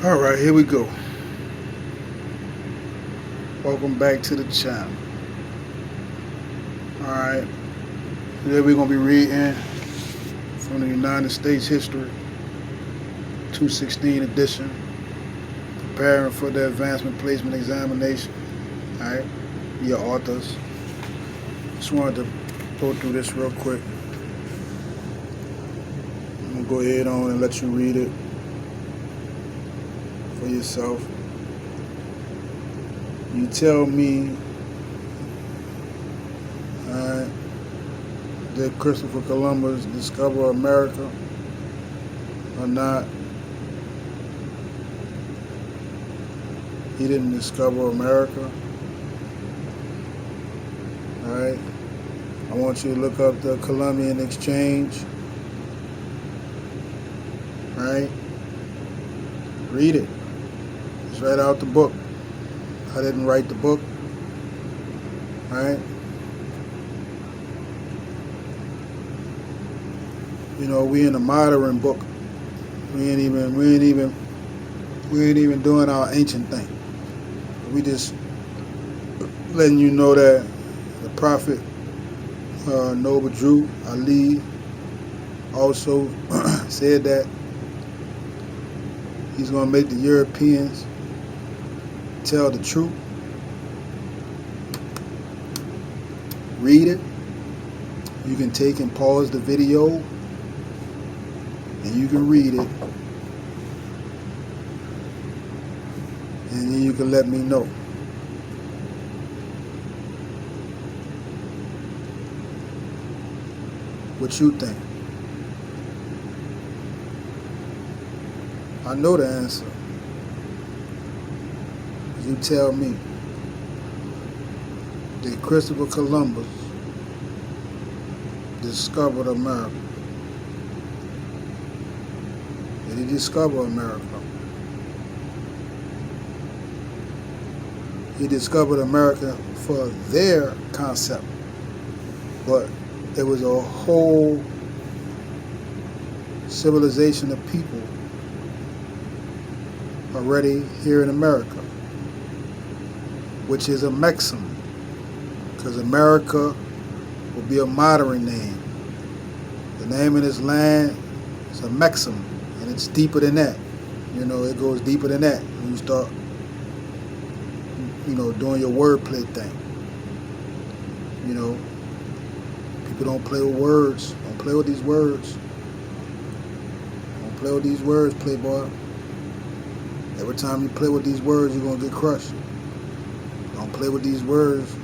Alright, here we go. Welcome back to the channel. Alright, today we're going to be reading from the United States History 216 edition, preparing for the advancement placement examination. Alright, your authors. Just wanted to go through this real quick. I'm going to go ahead on and let you read it for yourself. You tell me, alright, did Christopher Columbus discover America or not? He didn't discover America. Alright, I want you to look up the Columbian Exchange. Alright, read it. It's right out the book. I didn't write the book. Alright. You know, we in a modern book. We ain't even doing our ancient thing. We just letting you know that the prophet Noble Drew Ali also said that he's going to make the Europeans tell the truth. Read it. You can take and pause the video and you can read it, and then you can let me know what you think. I know the answer. You tell me, did Christopher Columbus discover America? Did he discover America? He discovered America for their concept, but there was a whole civilization of people already here in America, which is a maxim, because America will be a modern name. The name of this land is a maxim, and it's deeper than that. You know, it goes deeper than that when you start, you know, doing your wordplay thing. You know, people don't play with words. Don't play with these words. Don't play with these words, playboy. Every time you play with these words, you're going to get crushed. Don't play with these words.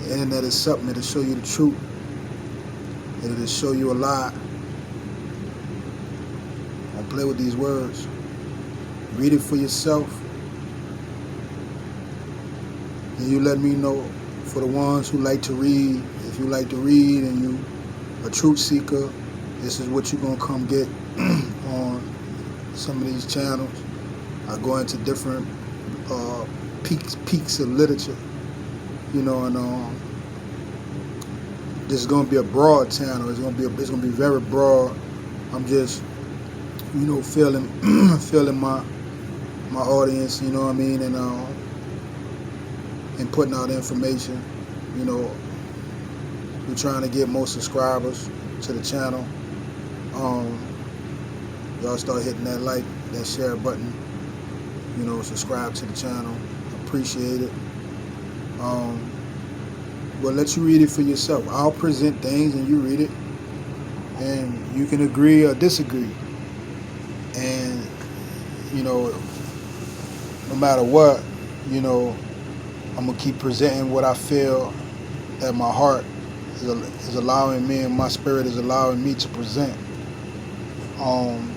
The internet is something that'll show you the truth. It'll show you a lie. Don't play with these words. Read it for yourself. And you let me know, for the ones who like to read, if you like to read and you a truth seeker, this is what you're going to come get on some of these channels. I go into different peaks of literature, you know, and this is going to be a broad channel. It's going to be very broad. I'm just, you know, feeling my audience, you know what I mean, and putting out information. You know, we're trying to get more subscribers to the channel. Y'all start hitting that like, that share button. You know, subscribe to the channel. Appreciate it. But let you read it for yourself. I'll present things and you read it, and you can agree or disagree. And you know, no matter what, you know, I'm gonna keep presenting what I feel that my heart is allowing me, and my spirit is allowing me to present on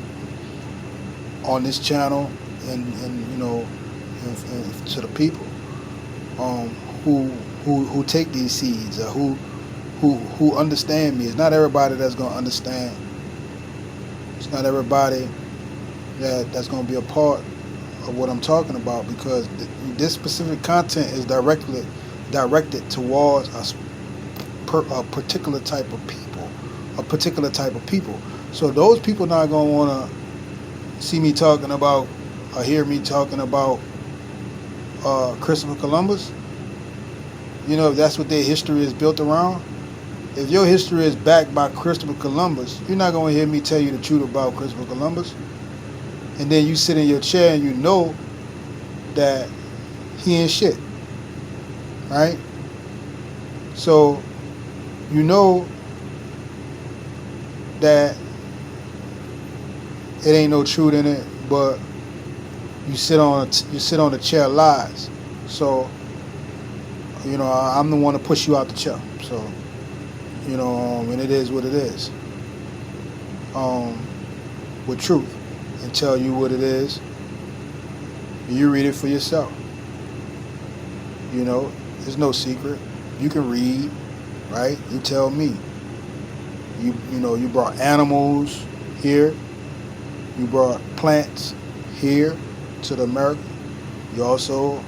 this channel, and you know, and to the people who take these seeds, or who understand me. It's not everybody that's gonna understand. It's not everybody that's gonna be a part of what I'm talking about, because this specific content is directed towards a particular type of people, So those people not gonna wanna see me talking about or hear me talking about Christopher Columbus, you know, if that's what their history is built around, if your history is backed by Christopher Columbus, you're not going to hear me tell you the truth about Christopher Columbus. And then you sit in your chair and you know that he ain't shit, right? So you know that it ain't no truth in it, but you sit on the chair of lies. So you know, I'm the one to push you out the chair. So you know, and it is what it is. With truth, and tell you what it is. You read it for yourself. You know, there's no secret. You can read, right? You tell me. You know, you brought animals here. You brought plants here to the America. You also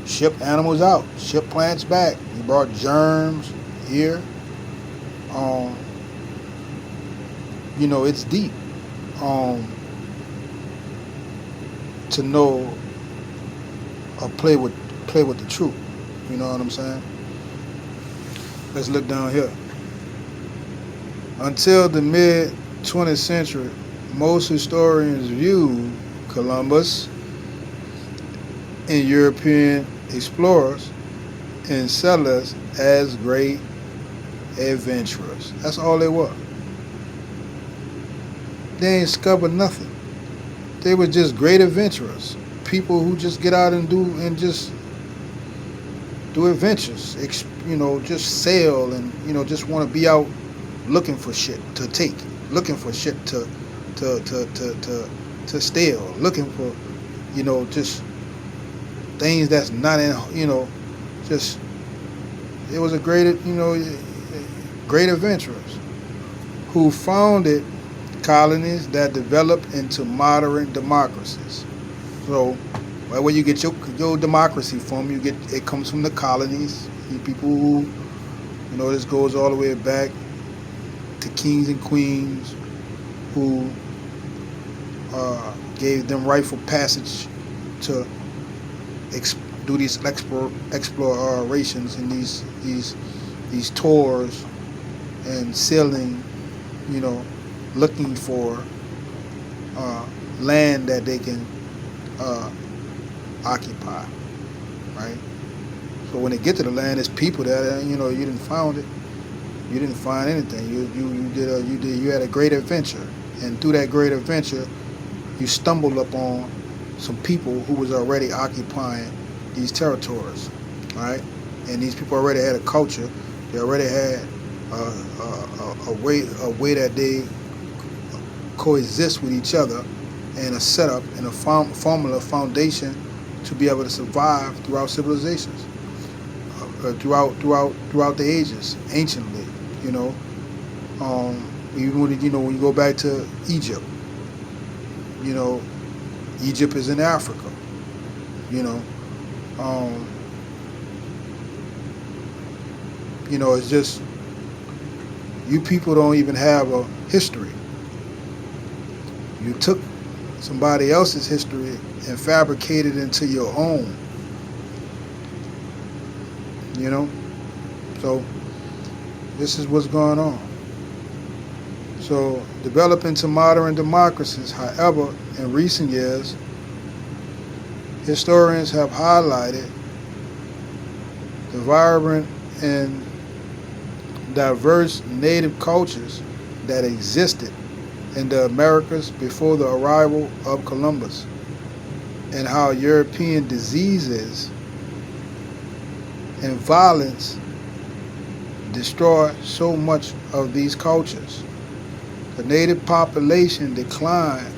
shipped animals out, shipped plants back. You brought germs here. You know, it's deep. To know or play with the truth. You know what I'm saying? Let's look down here. Until the mid-20th century, most historians viewed Columbus and European explorers and settlers as great adventurers. That's all they were. They ain't discovered nothing. They were just great adventurers. People who just get out and do adventures. You know, just sail and, you know, just want to be out looking for shit to take, looking for shit to steal, looking for, you know, just things that's not in, you know, just, it was a great, you know, great adventurers who founded colonies that developed into modern democracies. So, where you get your democracy from, it comes from the colonies. You people who, you know, this goes all the way back to kings and queens who gave them rightful passage to do these explorations and these tours and sailing, you know, looking for land that they can occupy, right? So when they get to the land, there's people there. You know, you didn't found it. You didn't find anything. You had a great adventure, and through that great adventure, you stumbled upon some people who was already occupying these territories, right? And these people already had a culture. They already had a way that they coexist with each other, and a setup and a formula foundation to be able to survive throughout civilizations, throughout the ages, anciently. You know, even when you go back to Egypt, you know, Egypt is in Africa. You know, it's just you people don't even have a history. You took somebody else's history and fabricated it into your own. You know? So, this is what's going on. So, developing to modern democracies, however, in recent years, historians have highlighted the vibrant and diverse native cultures that existed in the Americas before the arrival of Columbus, and how European diseases and violence destroy so much of these cultures. The native population declined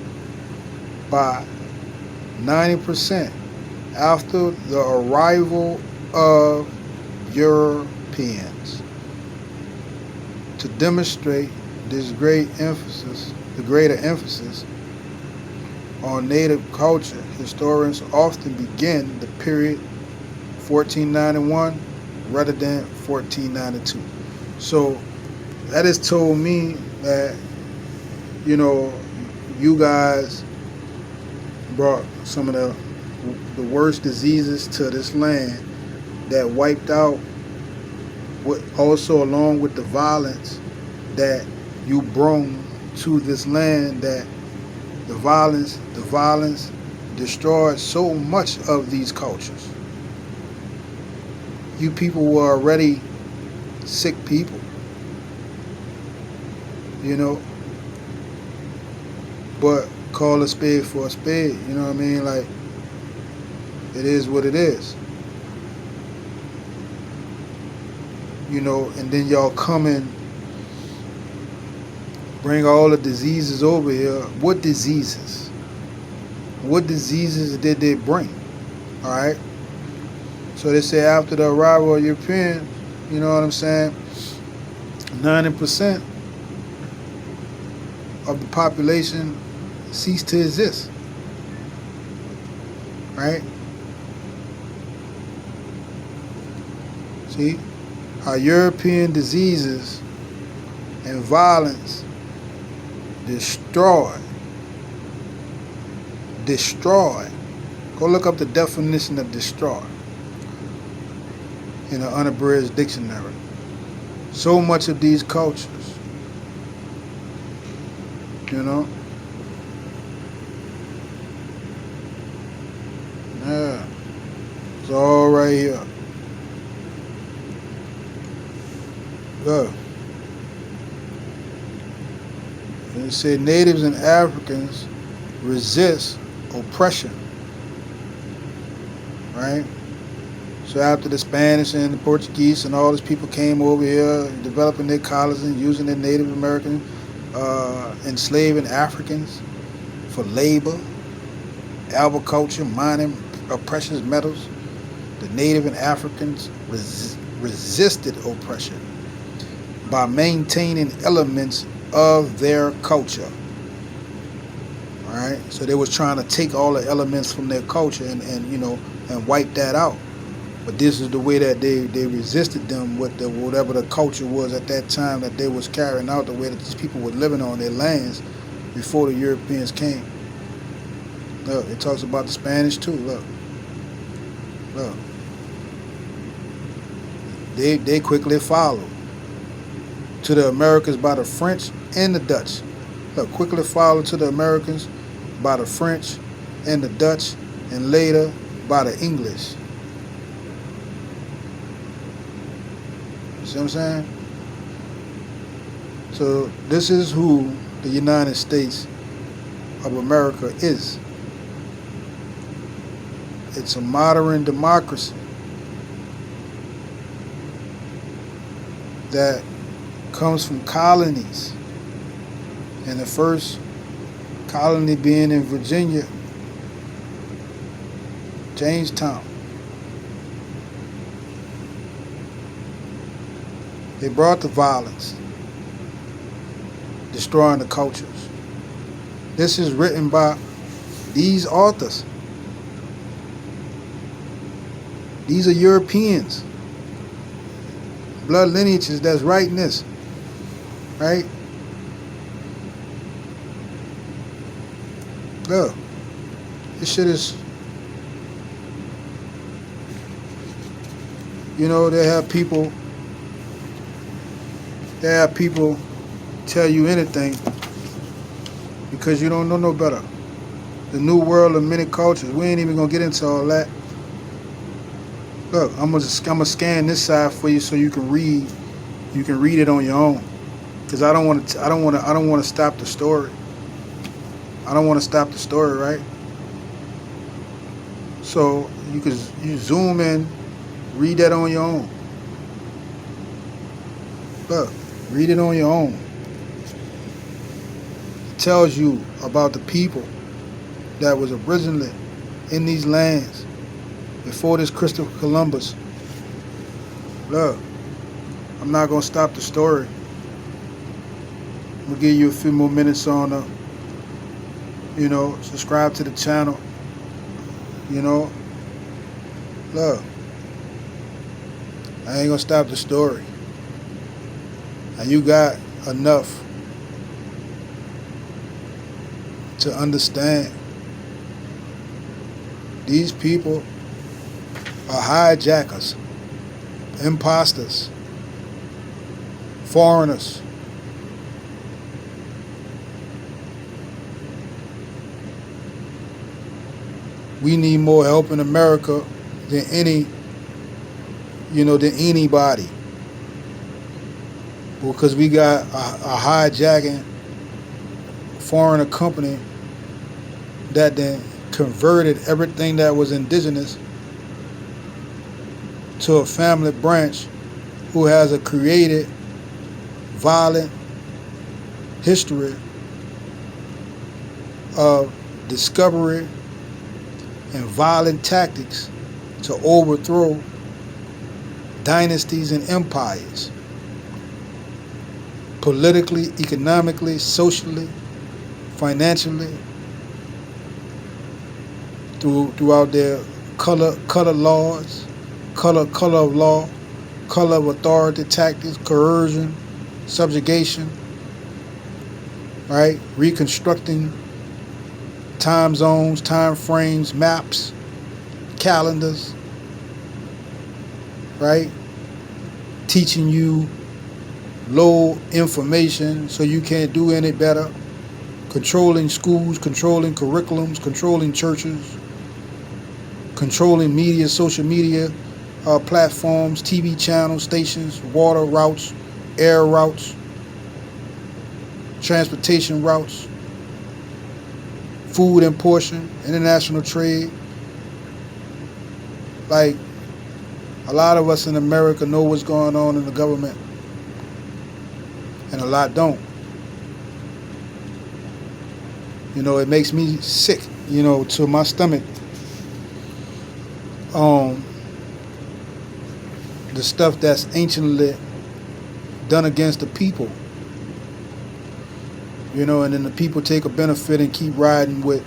by 90% after the arrival of Europeans. To demonstrate this the greater emphasis on native culture, historians often begin the period 1491 rather than 1492. So that has told me that, you know, you guys brought some of the worst diseases to this land that wiped out, also along with the violence that you brought to this land, that the violence destroyed so much of these cultures. You people were already sick people, you know, but call a spade for a spade, you know what I mean? Like, it is what it is. You know, and then y'all come in, bring all the diseases over here. What diseases? What diseases did they bring? All right. So they say after the arrival of Europeans, you know what I'm saying, 90% of the population ceased to exist. Right? See? How European diseases and violence destroy. Go look up the definition of destroy in an unabridged dictionary. So much of these cultures, you know. Yeah, it's all right here. Look. And it said natives and Africans resist oppression. Right? So after the Spanish and the Portuguese and all these people came over here, developing their colonies and using their Native American, enslaving Africans for labor, agriculture, mining of precious metals, the Native and Africans resisted oppression by maintaining elements of their culture. All right, so they was trying to take all the elements from their culture and wipe that out. But this is the way that they resisted them with whatever the culture was at that time that they was carrying out, the way that these people were living on their lands before the Europeans came. Look, it talks about the Spanish too. Look. They quickly followed to the Americans by the French and the Dutch. Look, quickly followed to the Americans by the French and the Dutch, and later by the English. See what I'm saying? So this is who the United States of America is. It's a modern democracy that comes from colonies, and the first colony being in Virginia, Jamestown. They brought the violence, destroying the cultures. This is written by these authors. These are Europeans, blood lineages that's writing this, right? Look, this shit is, they have people tell you anything because you don't know no better. The new world of many cultures, we ain't even gonna get into all that. Look, I'm gonna scan this side for you so you can read it on your own. Cause I don't want to stop the story. I don't want to stop the story, right? So you zoom in, read that on your own. Look, read it on your own. It tells you about the people that was originally in these lands before this Christopher Columbus. Look, I'm not gonna stop the story. I'm gonna give you a few more minutes on subscribe to the channel. Look, I ain't gonna stop the story. And you got enough to understand These people are hijackers, imposters, foreigners. We need more help in America than than anybody. Because we got a hijacking foreigner company that then converted everything that was indigenous to a family branch who has a created violent history of discovery and violent tactics to overthrow dynasties and empires, politically, economically, socially, financially, throughout their color laws, color of law, color of authority, tactics, coercion, subjugation, right? Reconstructing time zones, time frames, maps, calendars, right? Teaching you low information so you can't do any better. Controlling schools, controlling curriculums, controlling churches, controlling media, social media platforms, TV channels, stations, water routes, air routes, transportation routes, food importation, international trade. Like, a lot of us in America know what's going on in the government, and a lot don't. It makes me sick, to my stomach. The stuff that's anciently done against the people. And then the people take a benefit and keep riding with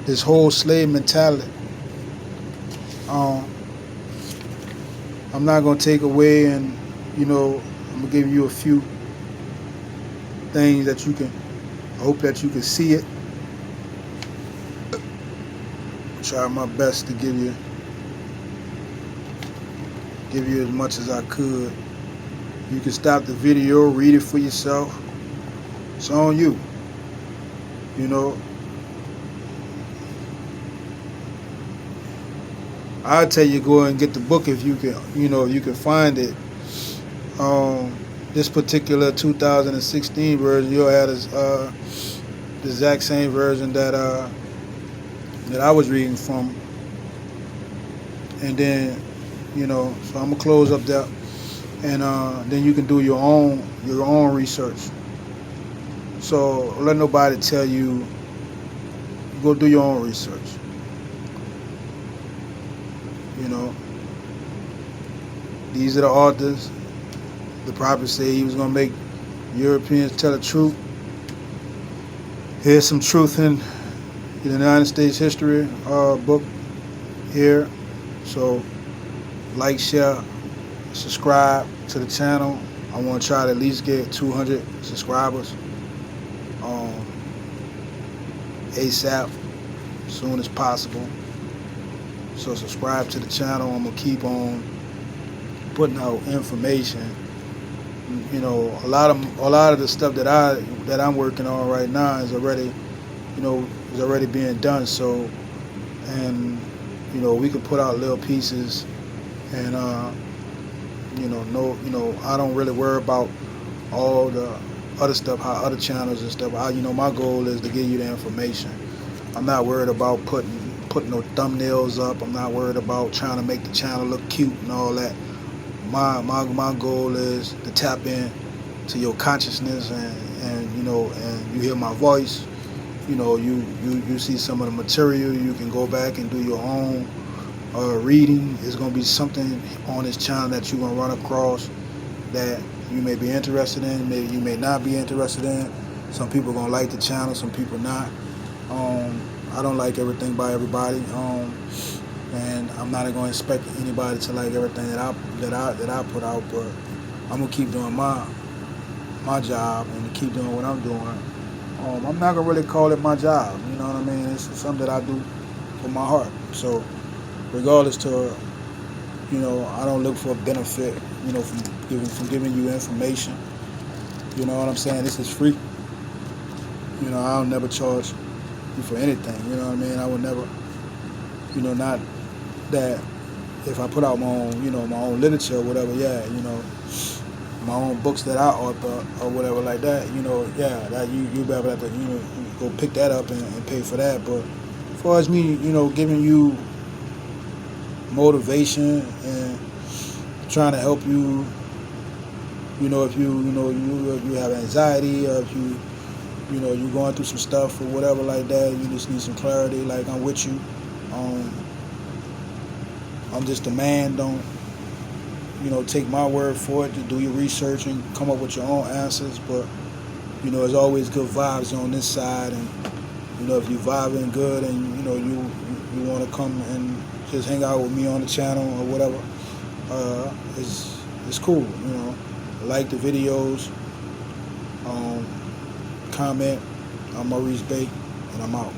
this whole slave mentality. I'm not going to take away, and I'm going to give you a few things that you can, I hope that you can see it. Try my best to give you as much as I could. You can stop the video, read it for yourself. It's on you. I'll tell you, go and get the book if you can, you can find it. This particular 2016 version, you'll have the exact same version that I was reading from. And then, so I'm gonna close up there, and then you can do your own research. So let nobody tell you. Go do your own research. These are the authors. The prophet said he was going to make Europeans tell the truth. Here's some truth in the United States history book here. So like, share, subscribe to the channel. I want to try to at least get 200 subscribers ASAP, as soon as possible. So subscribe to the channel. I'm going to keep on putting out information. A lot of the stuff that I'm working on right now is already being done. So, and we can put out little pieces, and I don't really worry about all the other stuff, how other channels and stuff. My goal is to give you the information. I'm not worried about putting no thumbnails up. I'm not worried about trying to make the channel look cute and all that. My goal is to tap in to your consciousness, and you hear my voice. You see some of the material. You can go back and do your own reading. There's going to be something on this channel that you're going to run across that you may be interested in, maybe you may not be interested in. Some people are going to like the channel, some people not. I don't like everything by everybody, and I'm not going to expect anybody to like everything that I put out. But I'm gonna keep doing my job and keep doing what I'm doing, I'm not gonna really call it my job. You know what I mean? It's something that I do for my heart. So regardless to, I don't look for a benefit, from giving you information. You know what I'm saying? This is free. I'll never charge you for anything. You know what I mean? I would never, not that if I put out my own literature or whatever, yeah, my own books that I author or whatever like that, yeah, that you be able to, you go pick that up and pay for that. But as far as me, giving you motivation and trying to help you, if you have anxiety, or if you're going through some stuff or whatever like that, you just need some clarity, like I'm with you. I'm just a man. Don't take my word for it. To do your research and come up with your own answers. But there's always good vibes on this side, and if you vibing good and you want to come and just hang out with me on the channel or whatever, it's cool. Like the videos, comment. I'm Maurice Bay, and I'm out.